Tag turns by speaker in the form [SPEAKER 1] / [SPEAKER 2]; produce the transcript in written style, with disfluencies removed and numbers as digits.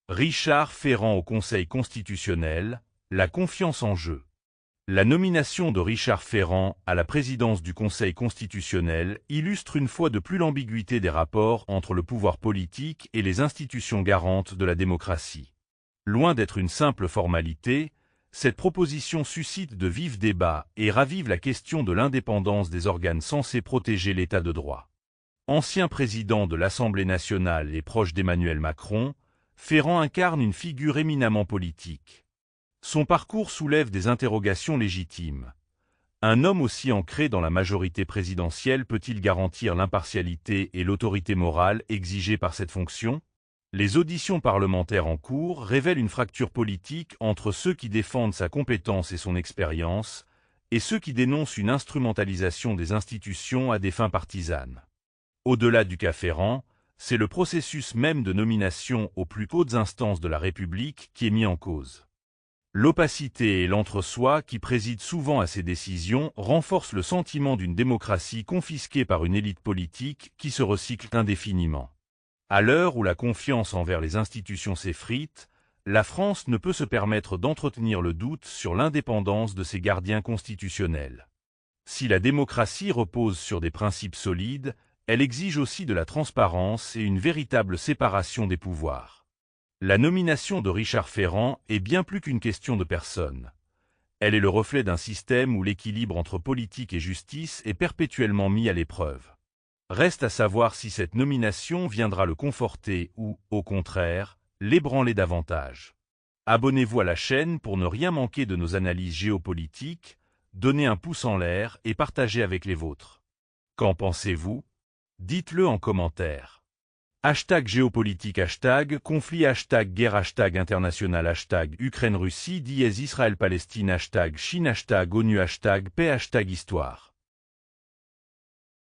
[SPEAKER 1] Richard Ferrand au Conseil constitutionnel, la confiance en jeu. La nomination de Richard Ferrand à la présidence du Conseil constitutionnel illustre une fois de plus l'ambiguïté des rapports entre le pouvoir politique et les institutions garantes de la démocratie. Loin d'être une simple formalité, cette proposition suscite de vifs débats et ravive la question de l'indépendance des organes censés protéger l'état de droit. Ancien président de l'Assemblée nationale et proche d'Emmanuel Macron, Ferrand incarne une figure éminemment politique. Son parcours soulève des interrogations légitimes. Un homme aussi ancré dans la majorité présidentielle peut-il garantir l'impartialité et l'autorité morale exigées par cette fonction? Les auditions parlementaires en cours révèlent une fracture politique entre ceux qui défendent sa compétence et son expérience et ceux qui dénoncent une instrumentalisation des institutions à des fins partisanes. Au-delà du cas Ferrand, c'est le processus même de nomination aux plus hautes instances de la République qui est mis en cause. L'opacité et l'entre-soi qui président souvent à ces décisions renforcent le sentiment d'une démocratie confisquée par une élite politique qui se recycle indéfiniment. À l'heure où la confiance envers les institutions s'effrite, la France ne peut se permettre d'entretenir le doute sur l'indépendance de ses gardiens constitutionnels. Si la démocratie repose sur des principes solides, elle exige aussi de la transparence et une véritable séparation des pouvoirs. La nomination de Richard Ferrand est bien plus qu'une question de personne. Elle est le reflet d'un système où l'équilibre entre politique et justice est perpétuellement mis à l'épreuve. Reste à savoir si cette nomination viendra le conforter ou, au contraire, l'ébranler davantage. Abonnez-vous à la chaîne pour ne rien manquer de nos analyses géopolitiques, donnez un pouce en l'air et partagez avec les vôtres. Qu'en pensez-vous? Dites-le en commentaire. #géopolitique, #conflit, #guerre, #international, #Ukraine-Russie, #Israël-Palestine, #Chine, #ONU, #paix, #histoire.